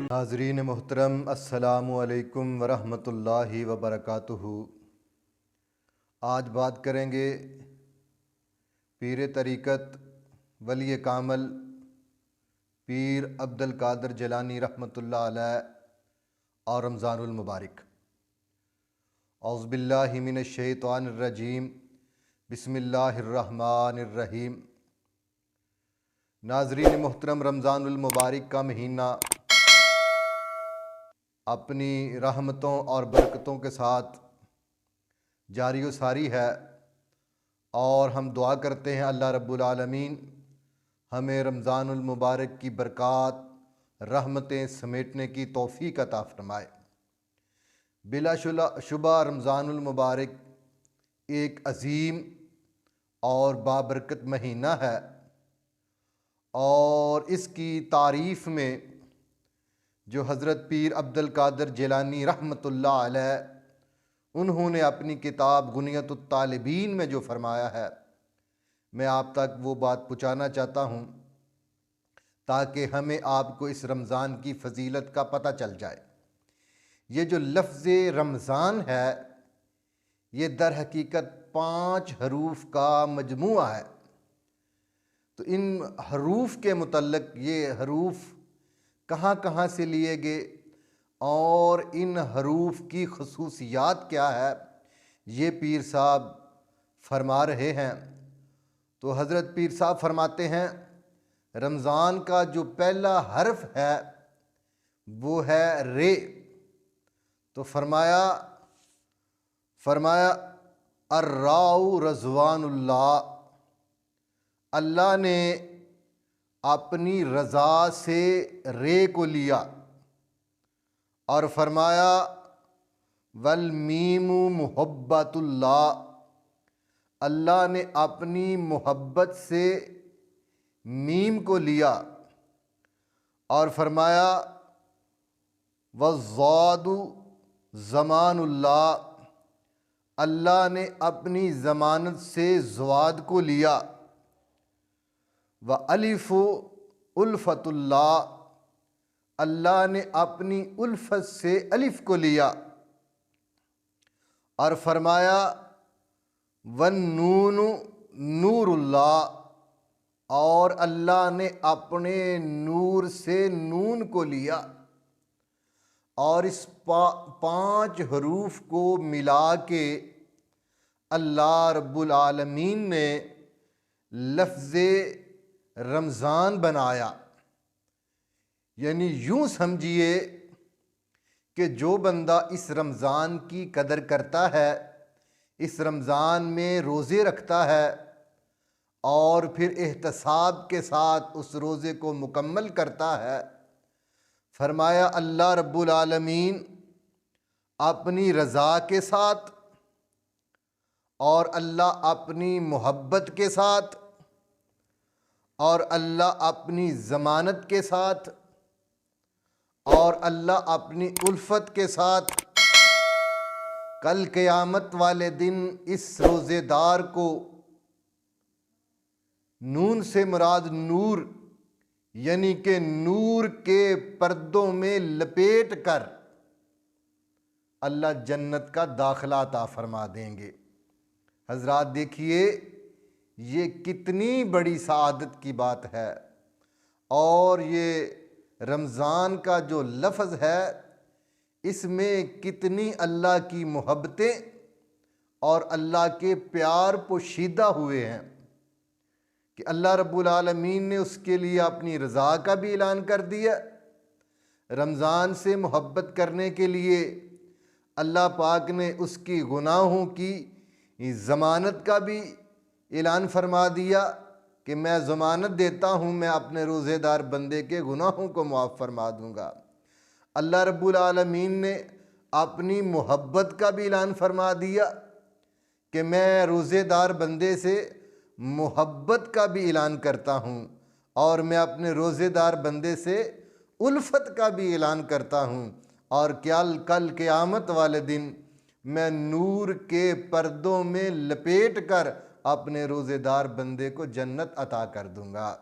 ناظرین محترم، السلام علیکم ورحمۃ اللہ وبرکاتہ۔ آج بات کریں گے پیر طریقت ولی کامل پیر عبد القادر جیلانی رحمۃ اللہ علیہ اور رمضان المبارک۔ اعوذ باللہ من الشیطان الرجیم، بسم اللہ الرحمن الرحیم۔ ناظرین محترم، رمضان المبارک کا مہینہ اپنی رحمتوں اور برکتوں کے ساتھ جاری و ساری ہے، اور ہم دعا کرتے ہیں اللہ رب العالمین ہمیں رمضان المبارک کی برکات رحمتیں سمیٹنے کی توفیق عطا فرمائے۔ بلا شبہ رمضان المبارک ایک عظیم اور بابرکت مہینہ ہے، اور اس کی تعریف میں جو حضرت پیر عبد القادر جیلانی رحمۃ اللہ علیہ انہوں نے اپنی کتاب غنیۃ الطالبین میں جو فرمایا ہے، میں آپ تک وہ بات پہنچانا چاہتا ہوں تاکہ ہمیں آپ کو اس رمضان کی فضیلت کا پتہ چل جائے۔ یہ جو لفظ رمضان ہے، یہ در حقیقت 5 حروف کا مجموعہ ہے۔ تو ان حروف کے متعلق، یہ حروف کہاں کہاں سے لیے گئے اور ان حروف کی خصوصیات کیا ہے، یہ پیر صاحب فرما رہے ہیں۔ تو حضرت پیر صاحب فرماتے ہیں رمضان کا جو پہلا حرف ہے وہ ہے رے۔ تو فرمایا الراء رضوان اللہ، اللہ نے اپنی رضا سے رے کو لیا، اور فرمایا والمیم محبت اللہ، اللہ نے اپنی محبت سے میم کو لیا، اور فرمایا والضاد زمان اللہ، اللہ نے اپنی ضمانت سے زواد کو لیا، وَأَلِفُ الفت اللہ، اللہ نے اپنی الفت سے الف کو لیا، اور فرمایا وَالنُّونُ نور اللہ، اور اللہ نے اپنے نور سے نون کو لیا۔ اور اس 5 حروف کو ملا کے اللہ رب العالمین نے لفظ رمضان بنایا۔ یعنی یوں سمجھیے کہ جو بندہ اس رمضان کی قدر کرتا ہے، اس رمضان میں روزے رکھتا ہے، اور پھر احتساب کے ساتھ اس روزے کو مکمل کرتا ہے، فرمایا اللہ رب العالمین اپنی رضا کے ساتھ اور اللہ اپنی محبت کے ساتھ اور اللہ اپنی ضمانت کے ساتھ اور اللہ اپنی الفت کے ساتھ کل قیامت والے دن اس روزے دار کو، نون سے مراد نور، یعنی کہ نور کے پردوں میں لپیٹ کر اللہ جنت کا داخلہ عطا فرما دیں گے۔ حضرات دیکھیے یہ کتنی بڑی سعادت کی بات ہے، اور یہ رمضان کا جو لفظ ہے اس میں کتنی اللہ کی محبتیں اور اللہ کے پیار پوشیدہ ہوئے ہیں کہ اللہ رب العالمین نے اس کے لیے اپنی رضا کا بھی اعلان کر دیا۔ رمضان سے محبت کرنے کے لیے اللہ پاک نے اس کی گناہوں کی ضمانت کا بھی اعلان فرما دیا کہ میں ضمانت دیتا ہوں، میں اپنے روزے دار بندے کے گناہوں کو معاف فرما دوں گا۔ اللہ رب العالمین نے اپنی محبت کا بھی اعلان فرما دیا کہ میں روزے دار بندے سے محبت کا بھی اعلان کرتا ہوں، اور میں اپنے روزے دار بندے سے الفت کا بھی اعلان کرتا ہوں، اور کل قیامت والے دن میں نور کے پردوں میں لپیٹ کر اپنے روزے دار بندے کو جنت عطا کر دوں گا۔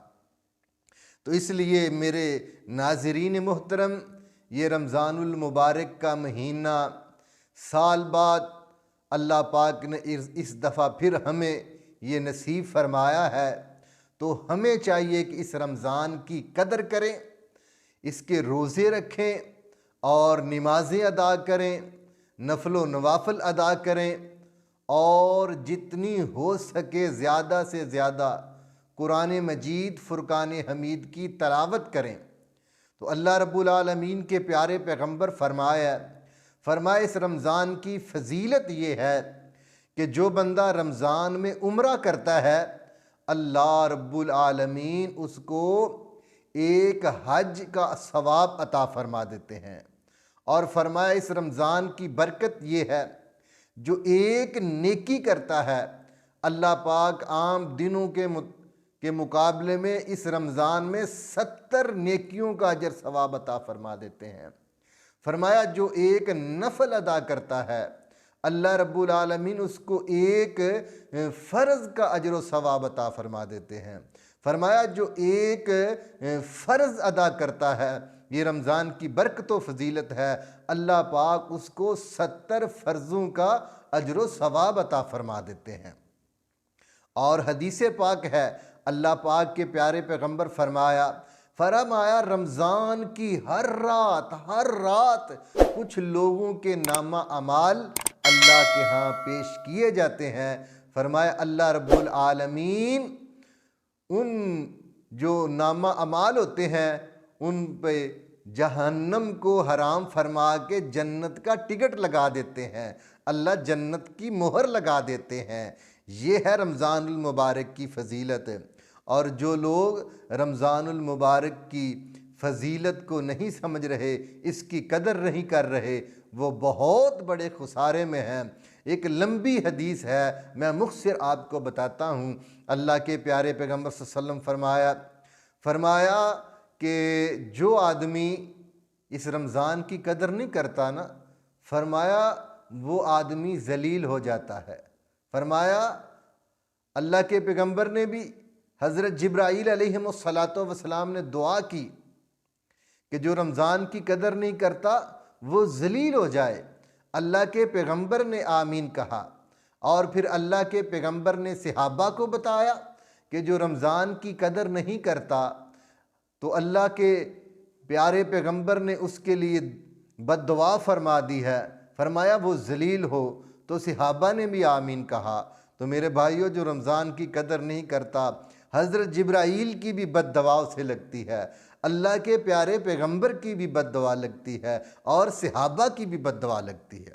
تو اس لیے میرے ناظرین محترم، یہ رمضان المبارک کا مہینہ سال بعد اللہ پاک نے اس دفعہ پھر ہمیں یہ نصیب فرمایا ہے، تو ہمیں چاہیے کہ اس رمضان کی قدر کریں، اس کے روزے رکھیں اور نمازیں ادا کریں، نفل و نوافل ادا کریں، اور جتنی ہو سکے زیادہ سے زیادہ قرآن مجید فرقان حمید کی تلاوت کریں۔ تو اللہ رب العالمین کے پیارے پیغمبر فرمایا اس رمضان کی فضیلت یہ ہے کہ جو بندہ رمضان میں عمرہ کرتا ہے اللہ رب العالمین اس کو ایک حج کا ثواب عطا فرما دیتے ہیں۔ اور فرمایا اس رمضان کی برکت یہ ہے جو ایک نیکی کرتا ہے اللہ پاک عام دنوں کے مقابلے میں اس رمضان میں 70 نیکیوں کا اجر ثواب عطا فرما دیتے ہیں۔ فرمایا جو ایک نفل ادا کرتا ہے اللہ رب العالمین اس کو ایک فرض کا اجر و ثواب عطا فرما دیتے ہیں۔ فرمایا جو ایک فرض ادا کرتا ہے، یہ رمضان کی برکت و فضیلت ہے، اللہ پاک اس کو 70 فرضوں کا اجر و ثواب عطا فرما دیتے ہیں۔ اور حدیث پاک ہے، اللہ پاک کے پیارے پیغمبر فرمایا رمضان کی ہر رات کچھ لوگوں کے نامہ اعمال اللہ کے ہاں پیش کیے جاتے ہیں۔ فرمایا اللہ رب العالمین ان جو نامہ اعمال ہوتے ہیں ان پہ جہنم کو حرام فرما کے جنت کا ٹکٹ لگا دیتے ہیں، اللہ جنت کی مہر لگا دیتے ہیں۔ یہ ہے رمضان المبارک کی فضیلت۔ اور جو لوگ رمضان المبارک کی فضیلت کو نہیں سمجھ رہے، اس کی قدر نہیں کر رہے، وہ بہت بڑے خسارے میں ہیں۔ ایک لمبی حدیث ہے، میں مختصر آپ کو بتاتا ہوں۔ اللہ کے پیارے پیغمبر صلی اللہ علیہ وسلم فرمایا کہ جو آدمی اس رمضان کی قدر نہیں کرتا نا، فرمایا وہ آدمی ذلیل ہو جاتا ہے۔ فرمایا اللہ کے پیغمبر نے بھی حضرت جبرائیل علیہ السلام نے دعا کی کہ جو رمضان کی قدر نہیں کرتا وہ ذلیل ہو جائے۔ اللہ کے پیغمبر نے آمین کہا، اور پھر اللہ کے پیغمبر نے صحابہ کو بتایا کہ جو رمضان کی قدر نہیں کرتا تو اللہ کے پیارے پیغمبر نے اس کے لیے بد دعا فرما دی ہے، فرمایا وہ ذلیل ہو، تو صحابہ نے بھی آمین کہا۔ تو میرے بھائیوں، جو رمضان کی قدر نہیں کرتا حضرت جبرائیل کی بھی بد دعا اسے لگتی ہے، اللہ کے پیارے پیغمبر کی بھی بد دعا لگتی ہے، اور صحابہ کی بھی بد دعا لگتی ہے۔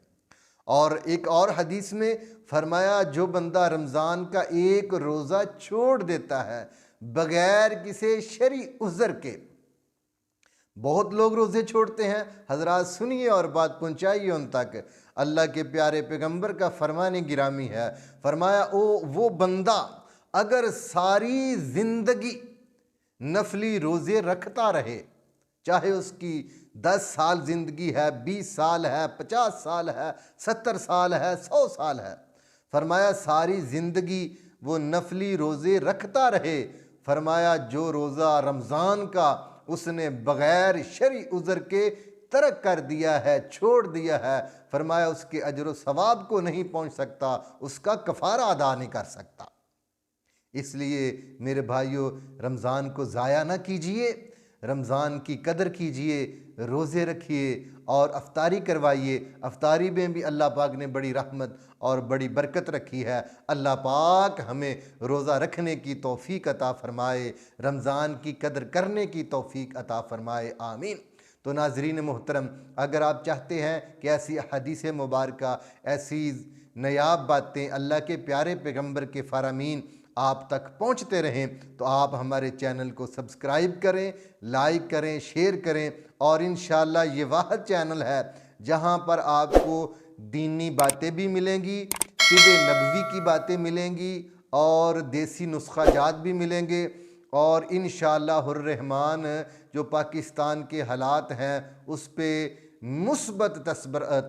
اور ایک اور حدیث میں فرمایا جو بندہ رمضان کا ایک روزہ چھوڑ دیتا ہے بغیر کسی شرعی عذر کے، بہت لوگ روزے چھوڑتے ہیں، حضرات سنیے اور بات پہنچائیے ان تک۔ اللہ کے پیارے پیغمبر کا فرمان گرامی ہے، فرمایا وہ بندہ اگر ساری زندگی نفلی روزے رکھتا رہے، چاہے اس کی 10 سال زندگی ہے، 20 سال ہے، 50 سال ہے، 70 سال ہے، 100 سال ہے، فرمایا ساری زندگی وہ نفلی روزے رکھتا رہے، فرمایا جو روزہ رمضان کا اس نے بغیر شرعی عذر کے ترک کر دیا ہے، چھوڑ دیا ہے، فرمایا اس کے اجر و ثواب کو نہیں پہنچ سکتا، اس کا کفارہ ادا نہیں کر سکتا۔ اس لیے میرے بھائیوں، رمضان کو ضائع نہ کیجئے، رمضان کی قدر کیجئے، روزے رکھیے اور افطاری کروائیے۔ افطاری میں بھی اللہ پاک نے بڑی رحمت اور بڑی برکت رکھی ہے۔ اللہ پاک ہمیں روزہ رکھنے کی توفیق عطا فرمائے، رمضان کی قدر کرنے کی توفیق عطا فرمائے، آمین۔ تو ناظرین محترم، اگر آپ چاہتے ہیں کہ ایسی حدیث مبارکہ، ایسی نایاب باتیں اللہ کے پیارے پیغمبر کے فرامین آپ تک پہنچتے رہیں، تو آپ ہمارے چینل کو سبسکرائب کریں، لائک کریں، شیئر کریں، اور انشاءاللہ یہ واحد چینل ہے جہاں پر آپ کو دینی باتیں بھی ملیں گی، طب نبوی کی باتیں ملیں گی، اور دیسی نسخہ جات بھی ملیں گے، اور انشاءاللہ الرحمن جو پاکستان کے حالات ہیں اس پہ مثبت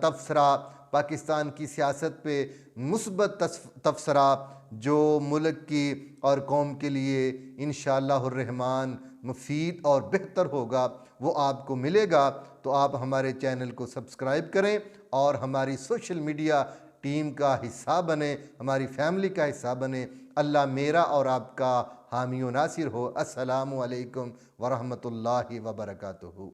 تبصرہ، پاکستان کی سیاست پہ مثبت تبصرہ، جو ملک کی اور قوم کے لیے انشاءاللہ الرحمن مفید اور بہتر ہوگا وہ آپ کو ملے گا۔ تو آپ ہمارے چینل کو سبسکرائب کریں اور ہماری سوشل میڈیا ٹیم کا حصہ بنیں، ہماری فیملی کا حصہ بنیں۔ اللہ میرا اور آپ کا حامی و ناصر ہو۔ السلام علیکم ورحمۃ اللہ وبرکاتہ۔